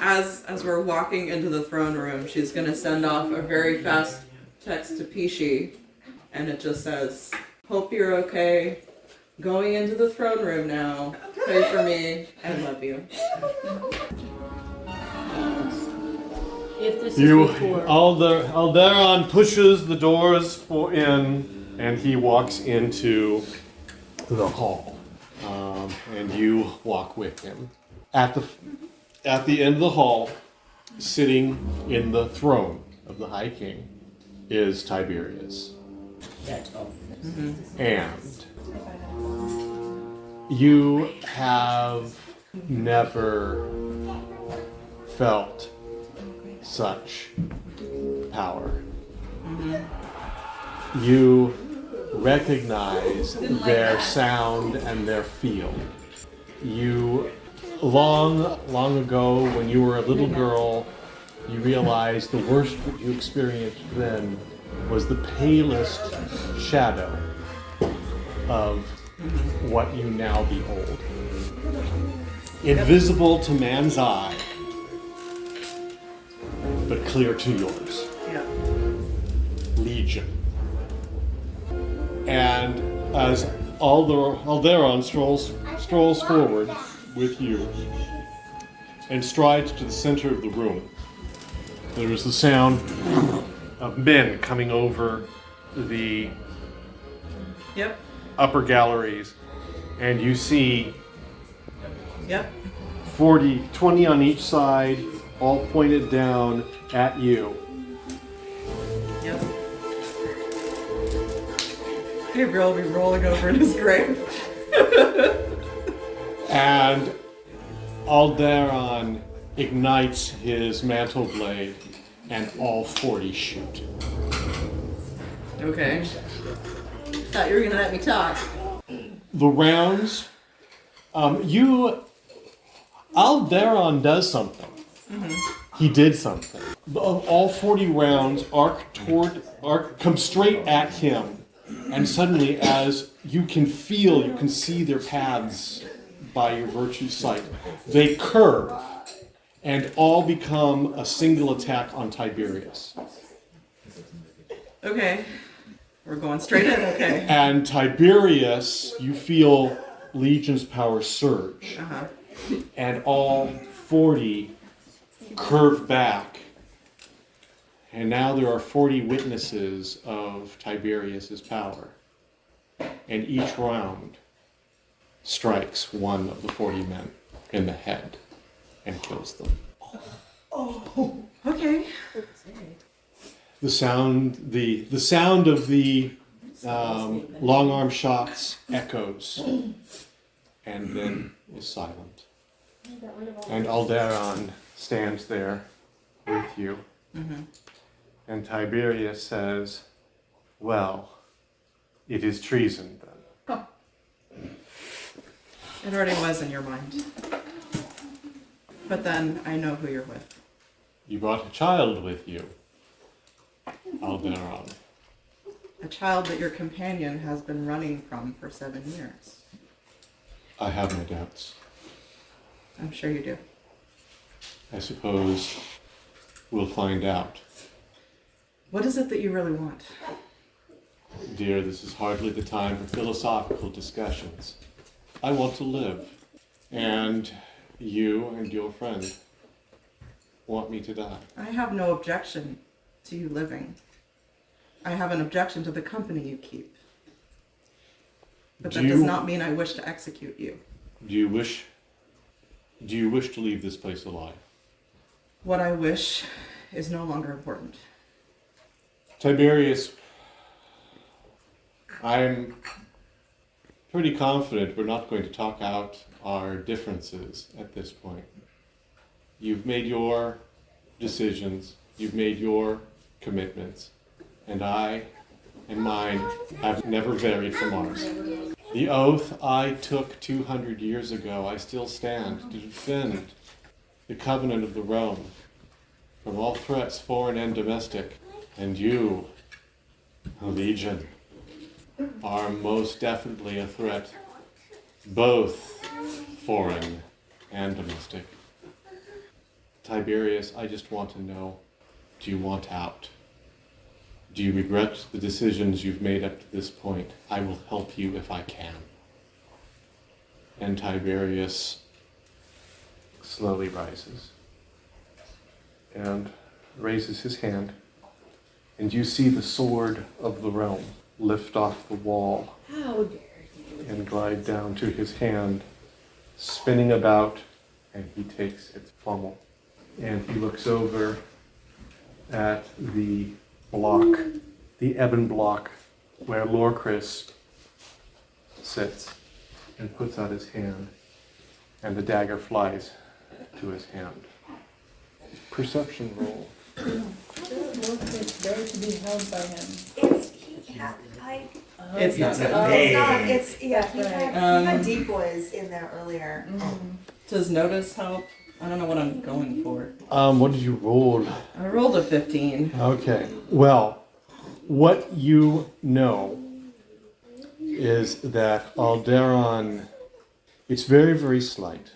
as we're walking into the throne room, she's gonna send off a very fast text to Pishi, and it just says, "Hope you're okay. Going into the throne room now. Pray for me. I love you." If this is before. Alderon pushes the doors in, and he walks into the hall, and you walk with him. At the end of the hall, sitting in the throne of the High King, is Tiberius. That's all. And you have never felt such power. You recognize their sound and their feel. You, long ago, when you were a little girl, you realized the worst that you experienced then was the palest shadow of what you now behold. Invisible to man's eye, but clear to yours. Yeah. Legion. And as Alderon strolls forward with you and strides to the center of the room, there is the sound of men coming over the Yep. upper galleries, and you see Yep. 20 on each side, all pointed down at you. Yep. Gabriel will be rolling over in his grave. And Alderon ignites his mantle blade, and all 40 shoot. Okay. Thought you were gonna let me talk. The rounds, Alderon does something. He did something. All 40 rounds come straight at him, and suddenly, as you can see their paths by your virtue sight, they curve and all become a single attack on Tiberius. Okay. We're going straight in, okay. And Tiberius, you feel Legion's power surge. Uh-huh. And all 40 curve back. And now there are 40 witnesses of Tiberius's power. And each round strikes one of the 40 men in the head and kills them. Oh, okay. The sound of the long arm shots echoes, and then is silent. And Alderon stands there with you, and Tiberius says, "Well, it is treason then." It already was in your mind. But then I know who you're with. You brought a child with you, Alderon. A child that your companion has been running from for 7 years. I have no doubts. I'm sure you do. I suppose we'll find out. What is it that you really want? Dear, this is hardly the time for philosophical discussions. I want to live, and you and your friend want me to die. I have no objection to you living. I have an objection to the company you keep. But that does not mean I wish to execute you. Do you wish to leave this place alive? What I wish is no longer important. Tiberius, I'm pretty confident we're not going to talk out our differences at this point. You've made your decisions, you've made your commitments, and I and mine have never varied from ours. The oath I took 200 years ago, I still stand to defend the covenant of the realm from all threats, foreign and domestic. And you, Legion, are most definitely a threat, both foreign and domestic. Tiberius, I just want to know, do you want out? Do you regret the decisions you've made up to this point? I will help you if I can. And Tiberius slowly rises and raises his hand, and you see the sword of the realm lift off the wall How dare you? and glide down to his hand, spinning about, and he takes its pommel. And he looks over at the block, the ebon block, where Lorcris sits, and puts out his hand, and the dagger flies to his hand. Perception roll. It's there to be held by him. It's not. He had deep boys in there earlier. Does notice help? I don't know what I'm going for. What did you roll? I rolled a 15. Okay. Well, what you know is that Alderon, it's very, very slight.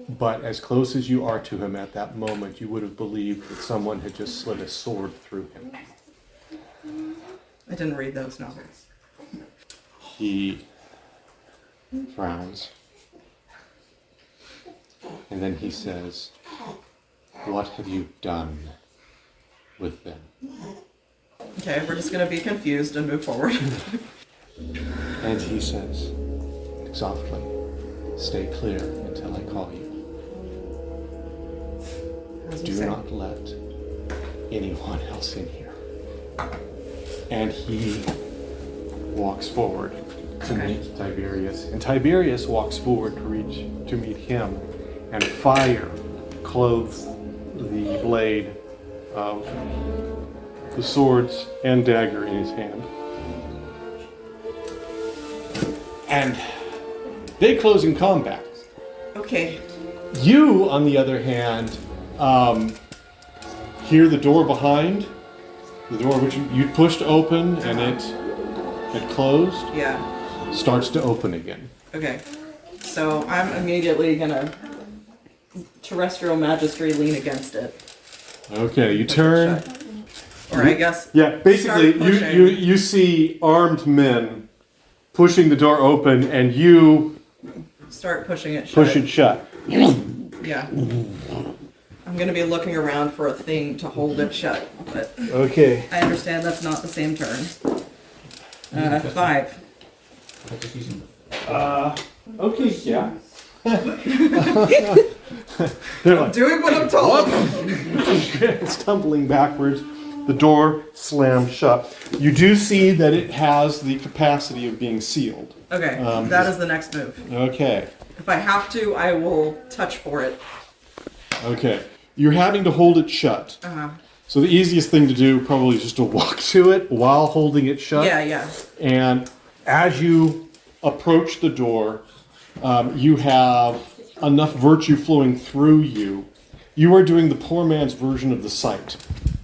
But as close as you are to him at that moment, you would have believed that someone had just slid a sword through him. I didn't read those novels. He frowns. And then he says, "What have you done with them?" Okay, we're just gonna be confused and move forward. And he says, softly, "Stay clear until I call you. Do not let anyone else in here." And he walks forward to meet Tiberius. And Tiberius walks forward to meet him. And fire clothes the blade of the swords and dagger in his hand. And they close in combat. Okay. You, on the other hand, hear the door behind, the door which you pushed open and it had closed, Yeah. starts to open again. Okay. So I'm immediately gonna terrestrial magistry lean against it. Okay, you turn. Or I guess. Yeah, basically, start pushing. you see armed men pushing the door open, and you Start pushing it shut. push it shut. Yeah. I'm gonna be looking around for a thing to hold it shut, but Okay. I understand that's not the same turn. 5. Okay, yeah. They're like, Doing what I'm told. stumbling backwards. The door slams shut. You do see that it has the capacity of being sealed. Okay, that is the next move. Okay. If I have to, I will touch for it. Okay. You're having to hold it shut. Uh-huh. So the easiest thing to do probably is just to walk to it while holding it shut. Yeah. And as you approach the door, you have enough virtue flowing through you. You are doing the poor man's version of the sight.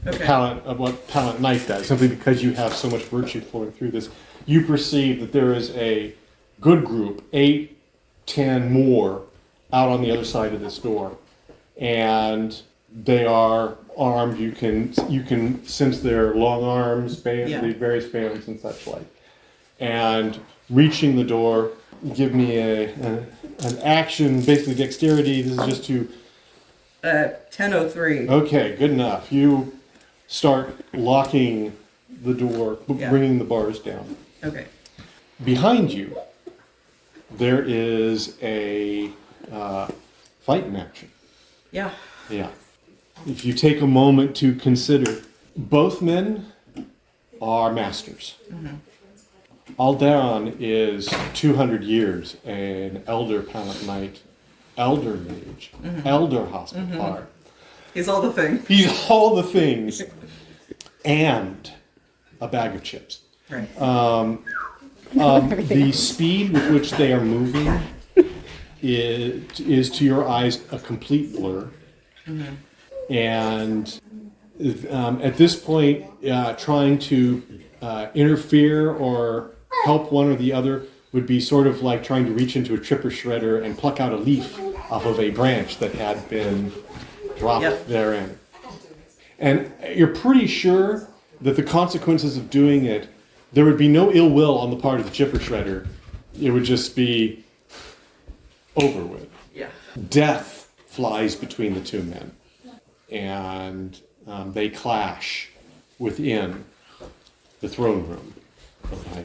Okay. Of what Pallant Knight does, simply because you have so much virtue flowing through this. You perceive that there is a good group, 8, 10 more, out on the other side of this door. And they are armed. You can sense their long arms, the various bands and such like. And reaching the door, give me an action, basically dexterity. This is just to 10:03. Okay, good enough. You start locking the door, bringing the bars down. Okay. Behind you, there is a fight in action. Yeah. Yeah. If you take a moment to consider, both men are masters. Mm-hmm. Alderon is 200 years an elder Pallant Knight, elder mage, elder hospitaller. He's all the thing. He's all the things, and a bag of chips. Right. The speed with which they are moving is to your eyes a complete blur. And at this point, trying to interfere or help one or the other would be sort of like trying to reach into a tripper shredder and pluck out a leaf off of a branch that had been drop Yep. therein. And you're pretty sure that the consequences of doing it, there would be no ill will on the part of the chipper shredder. It would just be over with. Yeah. Death flies between the two men, and they clash within the throne room. Okay.